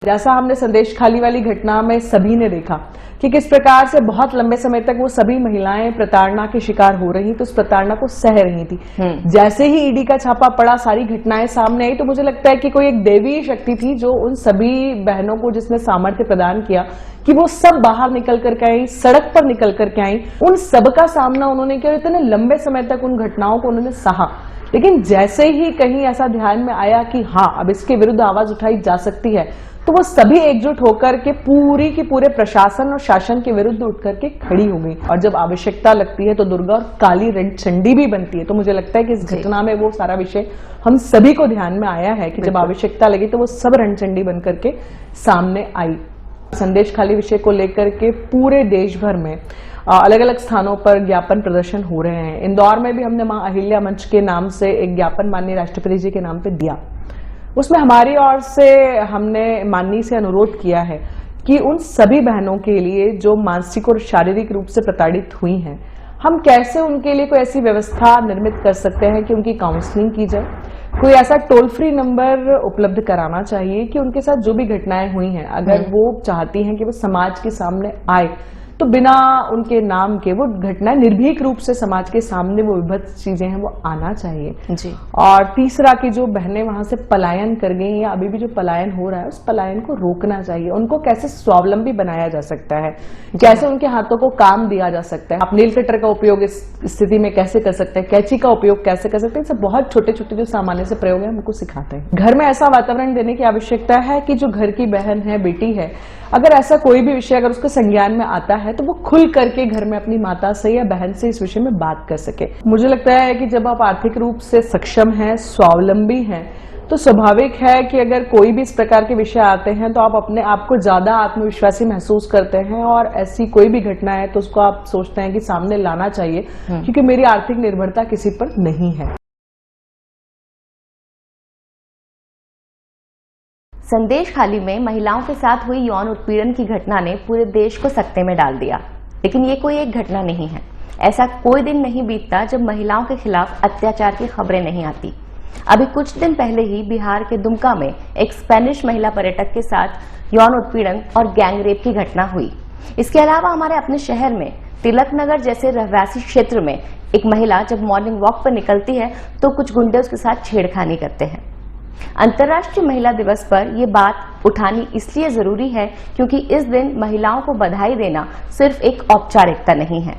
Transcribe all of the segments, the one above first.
जैसा हमने संदेश खाली वाली घटना में सभी ने देखा कि किस प्रकार से बहुत लंबे समय तक वो सभी महिलाएं प्रताड़ना के शिकार हो रही तो उस प्रताड़ना को सह रही थी। जैसे ही ईडी का छापा पड़ा, सारी घटनाएं सामने आई, तो मुझे लगता है कि कोई एक देवी शक्ति थी जो उन सभी बहनों को जिसने सामर्थ्य प्रदान किया कि वो सब बाहर निकल करके आई, सड़क पर निकल करके आई, उन सबका सामना उन्होंने किया। इतने लंबे समय तक उन घटनाओं को उन्होंने सहा, लेकिन जैसे ही कहीं ऐसा ध्यान में आया कि हाँ अब इसके विरुद्ध आवाज उठाई जा सकती है, तो वो सभी एकजुट होकर के पूरी की पूरे प्रशासन और शासन के विरुद्ध उठ करके खड़ी हो गई। और जब आवश्यकता लगती है तो दुर्गा और काली रणचंडी भी बनती है। तो मुझे लगता है कि इस घटना में वो सारा विषय हम सभी को ध्यान में आया है कि जब आवश्यकता लगी तो वो सब रणचंडी बन करके सामने आई। संदेश खाली विषय को लेकर के पूरे देश भर में अलग अलग स्थानों पर ज्ञापन प्रदर्शन हो रहे हैं। इंदौर में भी हमने मां अहिल्या मंच के नाम से एक ज्ञापन माननीय राष्ट्रपति जी के नाम पे दिया। उसमें हमारी ओर से हमने माननीय से अनुरोध किया है कि उन सभी बहनों के लिए जो मानसिक और शारीरिक रूप से प्रताड़ित हुई हैं, हम कैसे उनके लिए कोई ऐसी व्यवस्था निर्मित कर सकते हैं कि उनकी काउंसलिंग की जाए। कोई ऐसा टोल फ्री नंबर उपलब्ध कराना चाहिए कि उनके साथ जो भी घटनाएं हुई हैं, अगर वो चाहती हैं कि वो समाज के सामने आए तो बिना उनके नाम के वो घटना निर्भीक रूप से समाज के सामने वो विभत्स चीजें हैं वो आना चाहिए जी। और तीसरा कि जो बहनें वहां से पलायन कर गई या अभी भी जो पलायन हो रहा है उस पलायन को रोकना चाहिए। उनको कैसे स्वावलंबी बनाया जा सकता है, कैसे उनके हाथों को काम दिया जा सकता है, आप नील कटर का उपयोग इस स्थिति में कैसे कर सकते हैं, कैंची का उपयोग कैसे कर सकते हैं, सब बहुत छोटे छोटे जो सामान्य से प्रयोग है हमको सिखाते हैं। घर में ऐसा वातावरण देने की आवश्यकता है कि जो घर की बहन है, बेटी है, अगर ऐसा कोई भी विषय अगर उसके संज्ञान में आता है तो वो खुल करके घर में अपनी माता से या बहन से इस विषय में बात कर सके। मुझे लगता है कि जब आप आर्थिक रूप से सक्षम हैं, स्वावलंबी हैं, तो स्वाभाविक है कि अगर कोई भी इस प्रकार के विषय आते हैं तो आप अपने आप को ज्यादा आत्मविश्वासी महसूस करते हैं और ऐसी कोई भी घटना है तो उसको आप सोचते हैं कि सामने लाना चाहिए क्योंकि मेरी आर्थिक निर्भरता किसी पर नहीं है। संदेश खाली में महिलाओं के साथ हुई यौन उत्पीड़न की घटना ने पूरे देश को सकते में डाल दिया, लेकिन ये कोई एक घटना नहीं है। ऐसा कोई दिन नहीं बीतता जब महिलाओं के खिलाफ अत्याचार की खबरें नहीं आती। अभी कुछ दिन पहले ही बिहार के दुमका में एक स्पेनिश महिला पर्यटक के साथ यौन उत्पीड़न और गैंगरेप की घटना हुई। इसके अलावा हमारे अपने शहर में तिलक नगर जैसे रहवासी क्षेत्र में एक महिला जब मॉर्निंग वॉक पर निकलती है तो कुछ गुंडे उसके साथ छेड़खानी करते हैं। अंतर्राष्ट्रीय महिला दिवस पर यह बात उठानी इसलिए जरूरी है क्योंकि इस दिन महिलाओं को बधाई देना सिर्फ एक औपचारिकता नहीं है।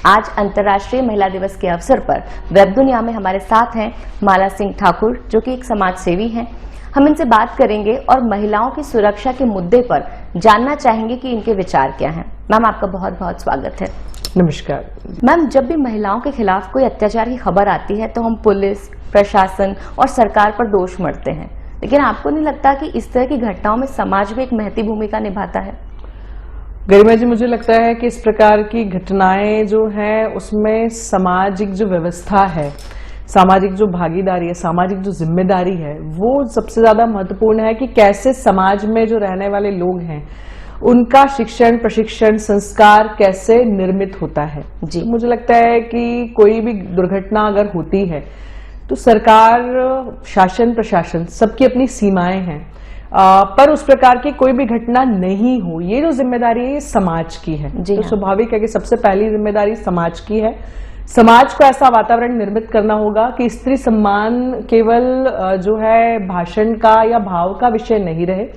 आज अंतर्राष्ट्रीय महिला दिवस के अवसर पर वेब दुनिया में हमारे साथ हैं माला सिंह ठाकुर, जो कि एक समाज सेवी हैं। हम इनसे बात करेंगे और महिलाओं की सुरक्षा के मुद्दे पर जानना चाहेंगे कि इनके विचार क्या हैं। मैम, आपका बहुत बहुत स्वागत है। नमस्कार मैम, जब भी महिलाओं के खिलाफ कोई अत्याचार की खबर आती है तो हम पुलिस, प्रशासन और सरकार पर दोष मढ़ते हैं, लेकिन आपको नहीं लगता कि इस तरह की घटनाओं में समाज भी एक महती भूमिका निभाता है? गरिमा जी, मुझे लगता है कि इस प्रकार की घटनाएं जो है उसमें सामाजिक जो व्यवस्था है, सामाजिक जो भागीदारी है, सामाजिक जो जिम्मेदारी है, वो सबसे ज्यादा महत्वपूर्ण है कि कैसे समाज में जो रहने वाले लोग हैं उनका शिक्षण, प्रशिक्षण, संस्कार कैसे निर्मित होता है जी। मुझे लगता है कि कोई भी दुर्घटना अगर होती है तो सरकार, शासन, प्रशासन सबकी अपनी सीमाएं हैं, पर उस प्रकार की कोई भी घटना नहीं हो, ये जो जिम्मेदारी है ये समाज की है। तो स्वाभाविक है कि सबसे पहली जिम्मेदारी समाज की है। समाज को ऐसा वातावरण निर्मित करना होगा कि स्त्री सम्मान केवल जो है भाषण का या भाव का विषय नहीं रहे।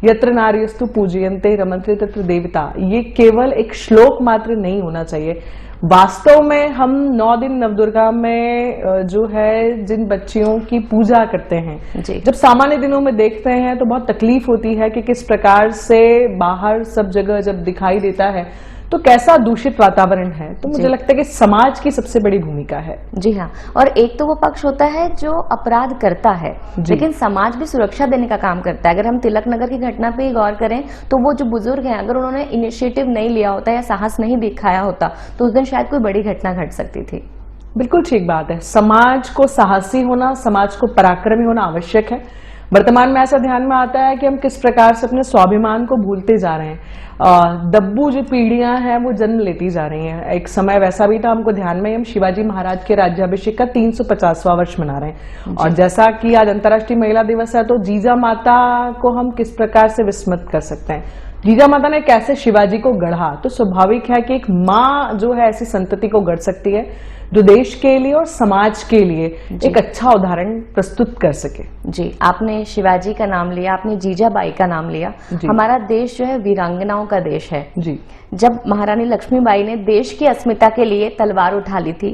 यत्र नार्यस्तु पूजयन्ते रमन्ते तत्र देवता, ये केवल एक श्लोक मात्र नहीं होना चाहिए। वास्तव में हम 9 दिन नवदुर्गा में जो है जिन बच्चियों की पूजा करते हैं, जब सामान्य दिनों में देखते हैं तो बहुत तकलीफ होती है कि किस प्रकार से बाहर सब जगह जब दिखाई देता है तो कैसा दूषित वातावरण है। तो मुझे लगता है कि समाज की सबसे बड़ी भूमिका है। जी हाँ, और एक तो वो पक्ष होता है जो अपराध करता है, लेकिन समाज भी सुरक्षा देने का काम करता है। अगर हम तिलक नगर की घटना पे गौर करें तो वो जो बुजुर्ग हैं, अगर उन्होंने इनिशिएटिव नहीं लिया होता या साहस नहीं दिखाया होता तो उस दिन शायद कोई बड़ी घटना घट सकती थी। बिल्कुल ठीक बात है। समाज को साहसी होना, समाज को पराक्रमी होना आवश्यक है। वर्तमान में ऐसा ध्यान में आता है कि हम किस प्रकार से अपने स्वाभिमान को भूलते जा रहे हैं। दब्बू जो पीढ़ियां हैं वो जन्म लेती जा रही हैं। एक समय वैसा भी था, हमको ध्यान में, हम शिवाजी महाराज के राज्याभिषेक का 350वां वर्ष मना रहे हैं। और जैसा कि आज अंतर्राष्ट्रीय महिला दिवस है, तो जीजा माता को हम किस प्रकार से विस्मृत कर सकते हैं। जीजा माता ने कैसे शिवाजी को गढ़ा, तो स्वाभाविक है कि एक माँ जो है ऐसी संतति को गढ़ सकती है जो देश के लिए और समाज के लिए एक अच्छा उदाहरण प्रस्तुत कर सके। जी, आपने शिवाजी का नाम लिया, आपने जीजाबाई का नाम लिया। हमारा देश जो है वीरांगनाओं का देश है। जी, जब महारानी लक्ष्मीबाई ने देश की अस्मिता के लिए तलवार उठा ली थी,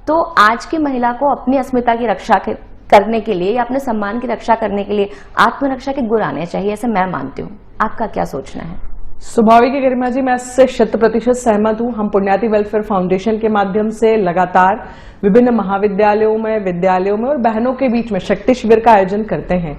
तो आज की महिला को अपनी अस्मिता की रक्षा करने के लिए या अपने सम्मान की रक्षा करने के लिए आत्मरक्षा के गुण आने चाहिए, ऐसे मैं मानती हूँ। आपका क्या सोचना है? स्वाभाविक है गरिमा जी, मैं इससे 100% सहमत हूँ। हम पुण्याति वेलफेयर फाउंडेशन के माध्यम से लगातार विभिन्न महाविद्यालयों में, विद्यालयों में और बहनों के बीच में शक्ति शिविर का आयोजन करते हैं,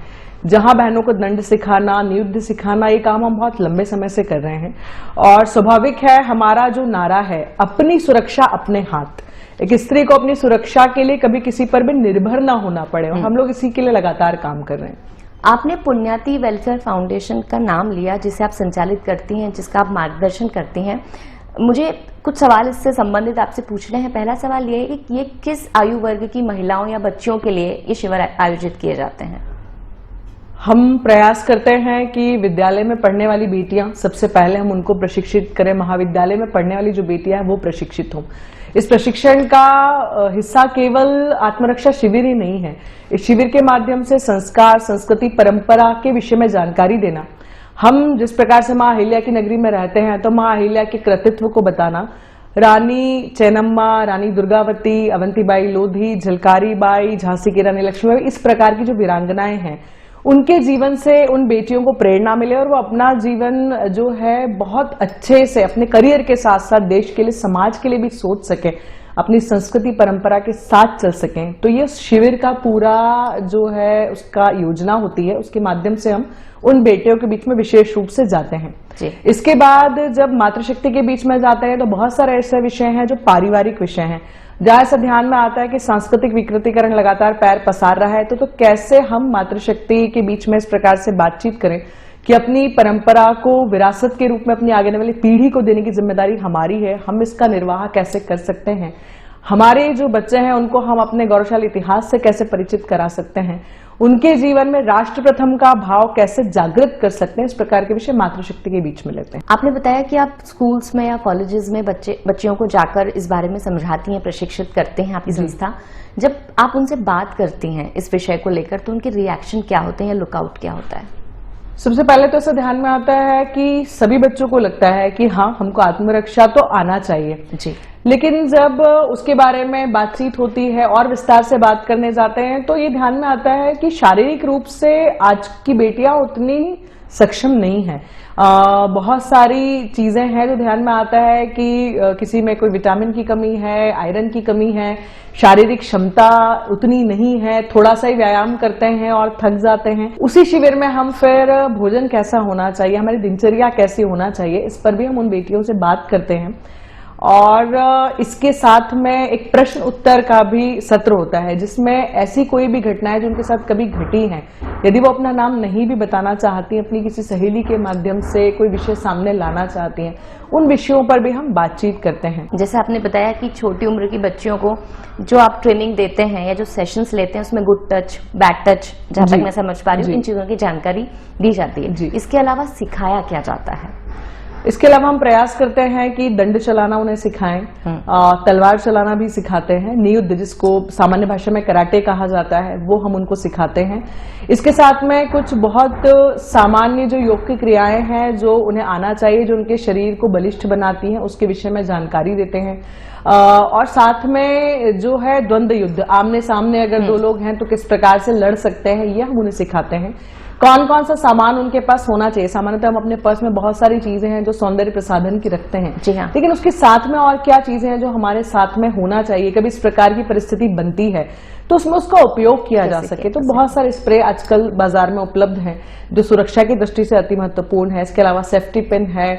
जहां बहनों को दंड सिखाना, नियुद्ध सिखाना, ये काम हम बहुत लंबे समय से कर रहे हैं। और स्वाभाविक है, हमारा जो नारा है, अपनी सुरक्षा अपने हाथ, एक स्त्री को अपनी सुरक्षा के लिए कभी किसी पर भी निर्भर ना होना पड़े, और हम लोग इसी के लिए लगातार काम कर रहे हैं। आपने पुण्याति वेलफेयर फाउंडेशन का नाम लिया, जिसे आप संचालित करती हैं, जिसका आप मार्गदर्शन करती हैं। मुझे कुछ सवाल इससे संबंधित आपसे पूछने हैं। पहला सवाल ये है कि ये किस आयु वर्ग की महिलाओं या बच्चियों के लिए ये शिविर आयोजित किए जाते हैं? हम प्रयास करते हैं कि विद्यालय में पढ़ने वाली बेटियां, सबसे पहले हम उनको प्रशिक्षित करें। महाविद्यालय में पढ़ने वाली जो बेटियां हैं वो प्रशिक्षित हों। इस प्रशिक्षण का हिस्सा केवल आत्मरक्षा शिविर ही नहीं है। इस शिविर के माध्यम से संस्कार, संस्कृति, परंपरा के विषय में जानकारी देना। हम जिस प्रकार से माँ अहिल्या की नगरी में रहते हैं, तो माँ अहिल्या के कृतित्व को बताना, रानी चेन्नम्मा, रानी दुर्गावती, अवंतीबाई लोधी, झलकारी बाई, झांसी की रानी लक्ष्मीबाई, इस प्रकार की जो वीरांगनाएं हैं, उनके जीवन से उन बेटियों को प्रेरणा मिले और वो अपना जीवन जो है बहुत अच्छे से अपने करियर के साथ साथ देश के लिए, समाज के लिए भी सोच सके, अपनी संस्कृति परंपरा के साथ चल सकें। तो ये शिविर का पूरा जो है उसका योजना होती है, उसके माध्यम से हम उन बेटियों के बीच में विशेष रूप से जाते हैं। इसके बाद जब मातृशक्ति के बीच में जाते हैं, तो बहुत सारे ऐसे विषय हैं जो पारिवारिक विषय हैं, जहां ऐसा ध्यान में आता है कि सांस्कृतिक विकृतीकरण लगातार पैर पसार रहा है। तो कैसे हम मातृशक्ति के बीच में इस प्रकार से बातचीत करें कि अपनी परंपरा को विरासत के रूप में अपनी आगे आने वाली पीढ़ी को देने की जिम्मेदारी हमारी है। हम इसका निर्वाह कैसे कर सकते हैं, हमारे जो बच्चे हैं उनको हम अपने गौरवशाली इतिहास से कैसे परिचित करा सकते हैं, उनके जीवन में राष्ट्र प्रथम का भाव कैसे जागृत कर सकते हैं, इस प्रकार के विषय मातृशक्ति के बीच में लेते हैं। आपने बताया कि आप स्कूल्स में या कॉलेजेस में बच्चियों को जाकर इस बारे में समझाती हैं, प्रशिक्षित करते हैं आपकी संस्था। जब आप उनसे बात करती हैं इस विषय को लेकर, तो उनके रिएक्शन क्या होते हैं या लुकआउट क्या होता है? सबसे पहले तो ऐसा ध्यान में आता है कि सभी बच्चों को लगता है कि हाँ, हमको आत्मरक्षा तो आना चाहिए जी, लेकिन जब उसके बारे में बातचीत होती है और विस्तार से बात करने जाते हैं, तो ये ध्यान में आता है कि शारीरिक रूप से आज की बेटियां उतनी सक्षम नहीं है। बहुत सारी चीजें हैं जो ध्यान में आता है कि किसी में कोई विटामिन की कमी है, आयरन की कमी है, शारीरिक क्षमता उतनी नहीं है, थोड़ा सा ही व्यायाम करते हैं और थक जाते हैं। उसी शिविर में हम फिर भोजन कैसा होना चाहिए, हमारी दिनचर्या कैसी होना चाहिए, इस पर भी हम उन बेटियों से बात करते हैं। और इसके साथ में एक प्रश्न उत्तर का भी सत्र होता है, जिसमें ऐसी कोई भी घटनाएं जो उनके साथ कभी घटी हैं, यदि वो अपना नाम नहीं भी बताना चाहती हैं, अपनी किसी सहेली के माध्यम से कोई विषय सामने लाना चाहती हैं, उन विषयों पर भी हम बातचीत करते हैं। जैसे आपने बताया कि छोटी उम्र की बच्चियों को जो आप ट्रेनिंग देते हैं या जो सेशंस लेते हैं, उसमें गुड टच, बैड टच, जहां तक मैं समझ पा रही हूँ, इन चीजों की जानकारी दी जाती है। इसके अलावा सिखाया क्या जाता है? इसके अलावा हम प्रयास करते हैं कि दंड चलाना उन्हें सिखाएं, तलवार चलाना भी सिखाते हैं, नियुद्ध जिसको सामान्य भाषा में कराटे कहा जाता है, वो हम उनको सिखाते हैं। इसके साथ में कुछ बहुत सामान्य जो योग की क्रियाएं हैं जो उन्हें आना चाहिए, जो उनके शरीर को बलिष्ठ बनाती हैं, उसके विषय में जानकारी देते हैं। और साथ में जो है द्वंद्व युद्ध, आमने सामने अगर दो लोग हैं तो किस प्रकार से लड़ सकते हैं, ये हम उन्हें सिखाते हैं। कौन कौन सा सामान उनके पास होना चाहिए। सामान्यतः हम अपने पर्स में बहुत सारी चीजें हैं जो सौंदर्य प्रसाधन की रखते हैं, जी हाँ, लेकिन उसके साथ में और क्या चीजें हैं जो हमारे साथ में होना चाहिए। कभी इस प्रकार की परिस्थिति बनती है तो उसमें उसका उपयोग किया जा सके। तो बहुत सारे स्प्रे आजकल बाजार में उपलब्ध हैं जो सुरक्षा की दृष्टि से अति महत्वपूर्ण है। इसके अलावा सेफ्टी पिन है,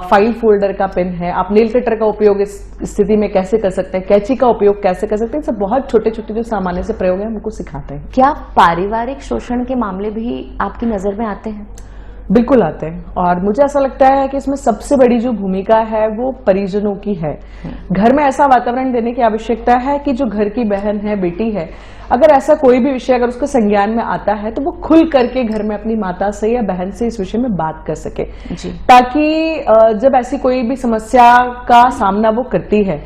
फाइल फोल्डर का पिन है, आप नेल कटर का उपयोग इस स्थिति में कैसे कर सकते हैं, कैंची का उपयोग कैसे कर सकते हैं, सब बहुत छोटे छोटे जो सामान्य से प्रयोग है हमको सिखाते हैं। क्या पारिवारिक शोषण के मामले भी आपकी नजर में आते हैं? बिल्कुल आते हैं, और मुझे ऐसा लगता है कि इसमें सबसे बड़ी जो भूमिका है वो परिजनों की है। घर में ऐसा वातावरण देने की आवश्यकता है कि जो घर की बहन है, बेटी है, अगर ऐसा कोई भी विषय अगर उसको संज्ञान में आता है तो वो खुल करके घर में अपनी माता से या बहन से इस विषय में बात कर सके जी। ताकि जब ऐसी कोई भी समस्या का सामना वो करती है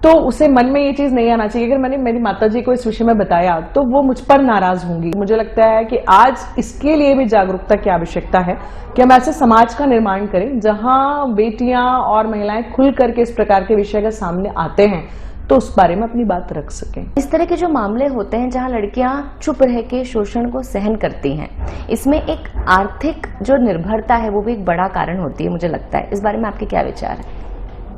तो उसे मन में ये चीज नहीं आना चाहिए अगर मैंने मेरी माताजी को इस विषय में बताया तो वो मुझ पर नाराज होंगी। मुझे लगता है कि आज इसके लिए भी जागरूकता की आवश्यकता है कि हम ऐसे समाज का निर्माण करें जहां बेटियां और महिलाएं खुल करके इस प्रकार के विषय अगर सामने आते हैं तो उस बारे में अपनी बात रख सकें। इस तरह के जो मामले होते हैं जहां लड़कियां चुप रह के शोषण को सहन करती हैं, इसमें एक आर्थिक जो निर्भरता है वो भी एक बड़ा कारण होती है, मुझे लगता है। इस बारे में आपके क्या विचार है?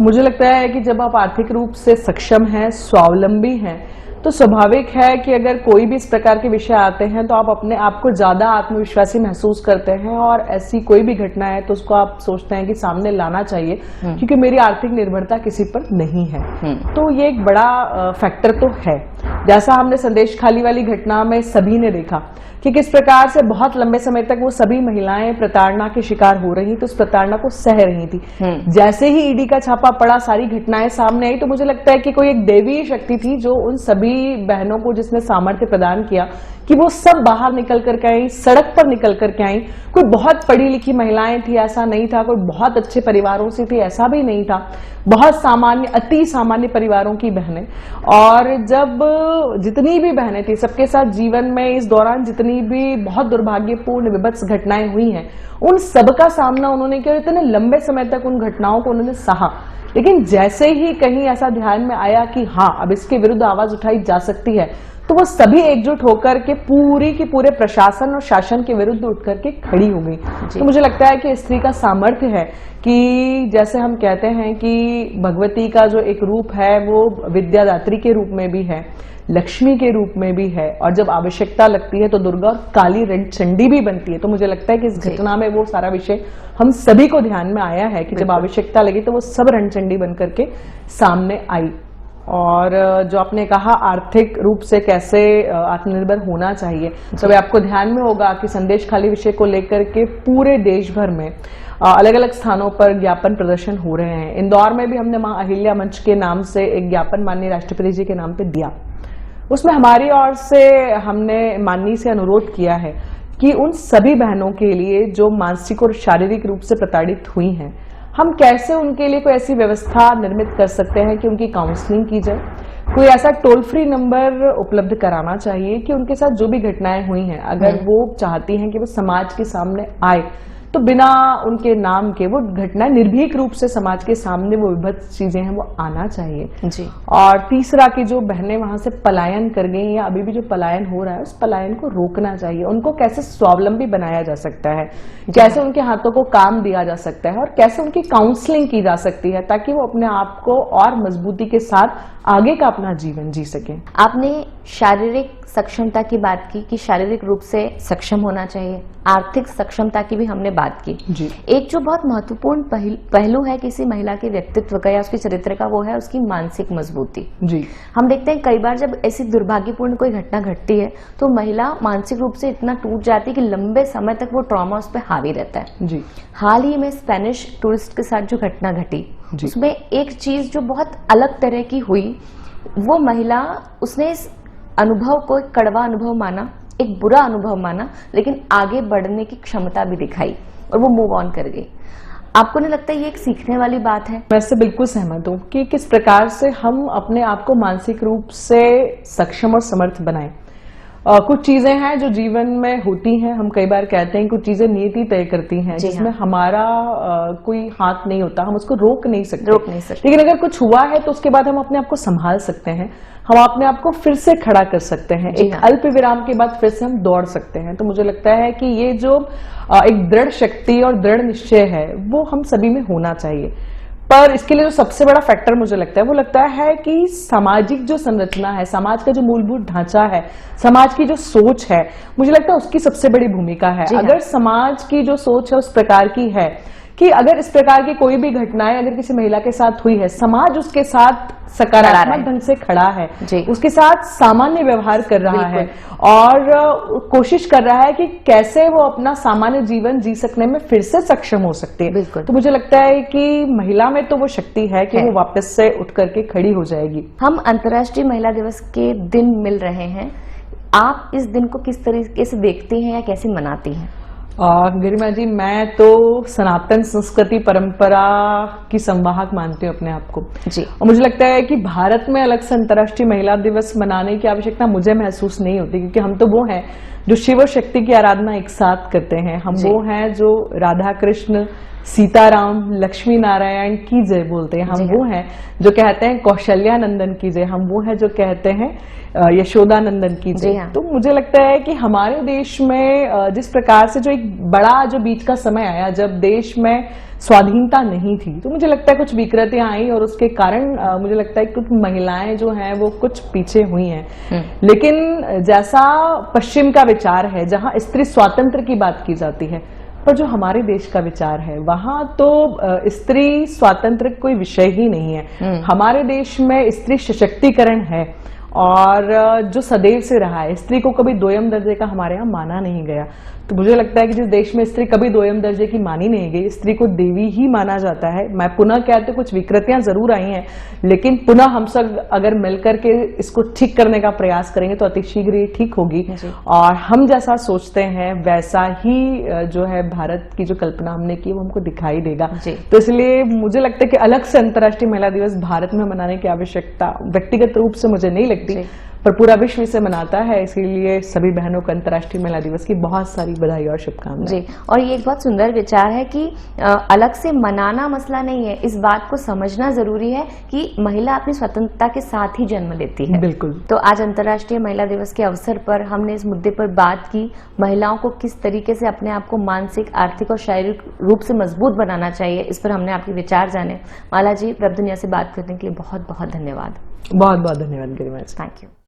मुझे लगता है कि जब आप आर्थिक रूप से सक्षम हैं, स्वावलंबी हैं, तो स्वाभाविक है कि अगर कोई भी इस प्रकार के विषय आते हैं तो आप अपने आप को ज्यादा आत्मविश्वासी महसूस करते हैं और ऐसी कोई भी घटना है तो उसको आप सोचते हैं कि सामने लाना चाहिए क्योंकि मेरी आर्थिक निर्भरता किसी पर नहीं है। तो ये एक बड़ा फैक्टर तो है। जैसा हमने संदेश खाली वाली घटना में सभी ने देखा कि किस प्रकार से बहुत लंबे समय तक वो सभी महिलाएं प्रताड़ना के शिकार हो रही तो उस प्रताड़ना को सह रही थी। जैसे ही ईडी का छापा पड़ा, सारी घटनाएं सामने आई, तो मुझे लगता है कि कोई एक दैवीय शक्ति थी जो उन सभी बहनों को जिसने सामर्थ्य प्रदान किया कि वो सब बाहर निकल करके आई, सड़क पर निकल करके आई। कोई बहुत पढ़ी लिखी महिलाएं थी ऐसा नहीं था, कोई बहुत अच्छे परिवारों से थी ऐसा भी नहीं था, बहुत सामान्य अति सामान्य परिवारों की बहनें। और जब जितनी भी बहनें थी सबके साथ जीवन में इस दौरान जितनी भी बहुत दुर्भाग्यपूर्ण विभत्स घटनाएं हुई हैं उन सबका सामना उन्होंने किया। इतने लंबे समय तक उन घटनाओं को उन्होंने सहा, लेकिन जैसे ही कहीं ऐसा ध्यान में आया कि हाँ अब इसके विरुद्ध आवाज उठाई जा सकती है तो वो सभी एकजुट होकर के पूरी की पूरे प्रशासन और शासन के विरुद्ध उठ करके खड़ी हो गई। तो मुझे लगता है कि स्त्री का सामर्थ्य है कि जैसे हम कहते हैं कि भगवती का जो एक रूप है वो विद्यादात्री के रूप में भी है, लक्ष्मी के रूप में भी है, और जब आवश्यकता लगती है तो दुर्गा और काली रणचंडी भी बनती है। तो मुझे लगता है कि इस घटना में वो सारा विषय हम सभी को ध्यान में आया है कि जब आवश्यकता लगी तो वो सब रणचंडी बन करके सामने आई। और जो आपने कहा आर्थिक रूप से कैसे आत्मनिर्भर होना चाहिए, तो आपको ध्यान में होगा कि संदेश खाली विषय को लेकर के पूरे देश भर में अलग अलग स्थानों पर ज्ञापन प्रदर्शन हो रहे हैं। इंदौर में भी हमने मां अहिल्या मंच के नाम से एक ज्ञापन माननीय राष्ट्रपति जी के नाम पे दिया। उसमें हमारी ओर से हमने माननीय से अनुरोध किया है कि उन सभी बहनों के लिए जो मानसिक और शारीरिक रूप से प्रताड़ित हुई हैं, हम कैसे उनके लिए कोई ऐसी व्यवस्था निर्मित कर सकते हैं कि उनकी काउंसलिंग की जाए। कोई ऐसा टोल फ्री नंबर उपलब्ध कराना चाहिए कि उनके साथ जो भी घटनाएं हुई हैं अगर वो चाहती हैं कि वो समाज के सामने आए तो बिना उनके नाम के वो घटनाएं निर्भीक रूप से समाज के सामने वो विभत्स चीजें हैं वो आना चाहिए जी। और तीसरा कि जो बहनें वहां से पलायन कर गई या अभी भी जो पलायन हो रहा है उस पलायन को रोकना चाहिए। उनको कैसे स्वावलंबी बनाया जा सकता है, कैसे उनके हाथों को काम दिया जा सकता है और कैसे उनकी काउंसलिंग की जा सकती है ताकि वो अपने आप को और मजबूती के साथ आगे का अपना जीवन जी सके। आपने शारीरिक सक्षमता की बात की कि शारीरिक रूप से सक्षम होना चाहिए, आर्थिक सक्षमता की भी हमने बात की जी। एक जो बहुत महत्वपूर्ण पहलू है किसी महिला के व्यक्तित्व का या उसके चरित्र का वो है उसकी मानसिक मजबूती जी। हम देखते हैं कई बार जब ऐसी दुर्भाग्यपूर्ण कोई घटना घटती है तो महिला मानसिक रूप से इतना टूट जाती है कि लंबे समय तक वो ट्रॉमा उस पर हावी रहता है जी। हाल ही में स्पेनिश टूरिस्ट के साथ जो घटना घटी उसमें एक चीज जो बहुत अलग तरह की हुई, वो महिला उसने इस अनुभव को एक कड़वा अनुभव माना, एक बुरा अनुभव माना, लेकिन आगे बढ़ने की क्षमता भी दिखाई और वो मूव ऑन कर गई। आपको नहीं लगता ये एक सीखने वाली बात है? मैं इससे बिल्कुल सहमत हूँ कि किस प्रकार से हम अपने आप को मानसिक रूप से सक्षम और समर्थ बनाएं। कुछ चीजें हैं जो जीवन में होती हैं, हम कई बार कहते हैं कुछ चीजें नियति तय करती हैं जिसमें हमारा कोई हाथ नहीं होता, हम उसको रोक नहीं सकते। लेकिन अगर कुछ हुआ है तो उसके बाद हम अपने आप को संभाल सकते हैं, हम अपने आप को फिर से खड़ा कर सकते हैं, एक अल्प विराम के बाद फिर से हम दौड़ सकते हैं। तो मुझे लगता है कि ये जो एक दृढ़ शक्ति और दृढ़ निश्चय है वो हम सभी में होना चाहिए। पर इसके लिए जो सबसे बड़ा फैक्टर मुझे लगता है वो लगता है कि सामाजिक जो संरचना है, समाज का जो मूलभूत ढांचा है, समाज की जो सोच है, मुझे लगता है उसकी सबसे बड़ी भूमिका है। अगर समाज की जो सोच है उस प्रकार की है कि अगर इस प्रकार की कोई भी घटनाएं अगर किसी महिला के साथ हुई है, समाज उसके साथ सकारात्मक ढंग से खड़ा है, उसके साथ सामान्य व्यवहार कर रहा है और कोशिश कर रहा है कि कैसे वो अपना सामान्य जीवन जी सकने में फिर से सक्षम हो सकती है, तो मुझे लगता है कि महिला में तो वो शक्ति है कि वो वापस से उठ करके खड़ी हो जाएगी। हम अंतर्राष्ट्रीय महिला दिवस के दिन मिल रहे हैं, आप इस दिन को किस तरीके से देखती हैं या कैसे मनाती हैं? गरिमा जी, मैं तो सनातन संस्कृति परंपरा की संवाहक मानती हूँ अपने आप को जी। और मुझे लगता है कि भारत में अलग से अंतर्राष्ट्रीय महिला दिवस मनाने की आवश्यकता मुझे महसूस नहीं होती, क्योंकि हम तो वो हैं जो शिव और शक्ति की आराधना एक साथ करते हैं। हम वो हैं जो राधा कृष्ण, सीताराम, लक्ष्मी नारायण की जय बोलते हैं। हम वो हैं जो कहते हैं कौशल्या नंदन की जय। हम वो हैं जो कहते हैं यशोदा नंदन की जय। तो मुझे लगता है कि हमारे देश में जिस प्रकार से जो एक बड़ा जो बीच का समय आया जब देश में स्वाधीनता नहीं थी, तो मुझे लगता है कुछ विकृतियां आई और उसके कारण मुझे लगता है कुछ महिलाएं जो हैं वो कुछ पीछे हुई हैं। लेकिन जैसा पश्चिम का विचार है, जहां स्त्री स्वातंत्र की बात की जाती है, पर जो हमारे देश का विचार है वहां तो स्त्री स्वातंत्र कोई विषय ही नहीं है। हमारे देश में स्त्री सशक्तिकरण है और जो सदैव से रहा है, स्त्री को कभी दोयम दर्जे का हमारे यहाँ माना नहीं गया। तो मुझे लगता है कि जिस देश में स्त्री कभी दोयम दर्जे की मानी नहीं गई, स्त्री को देवी ही माना जाता है। मैं पुनः कहते कुछ विकृतियां जरूर आई हैं, लेकिन पुनः हम सब अगर मिलकर के इसको ठीक करने का प्रयास करेंगे तो अतिशीघ्र ये ठीक होगी और हम जैसा सोचते हैं वैसा ही जो है भारत की जो कल्पना हमने की वो हमको दिखाई देगा। तो इसलिए मुझे लगता है कि अलग से अंतर्राष्ट्रीय महिला दिवस भारत में मनाने की आवश्यकता व्यक्तिगत रूप से मुझे नहीं लगती, पर पूरा विश्व इसे मनाता है। इसीलिए सभी बहनों को अंतर्राष्ट्रीय महिला दिवस की बहुत सारी बधाई और शुभकामनाएं। जी, और ये एक बहुत सुंदर विचार है कि अलग से मनाना मसला नहीं है, इस बात को समझना जरूरी है कि महिला अपनी स्वतंत्रता के साथ ही जन्म लेती है। बिल्कुल। तो आज अंतर्राष्ट्रीय महिला दिवस के अवसर पर हमने इस मुद्दे पर बात की, महिलाओं को किस तरीके से अपने आप को मानसिक, आर्थिक और शारीरिक रूप से मजबूत बनाना चाहिए, इस पर हमने आपके विचार जाने। माला जी, प्रब दुनिया से बात करने के लिए बहुत बहुत धन्यवाद। बहुत बहुत धन्यवाद गरिमा। Thank you.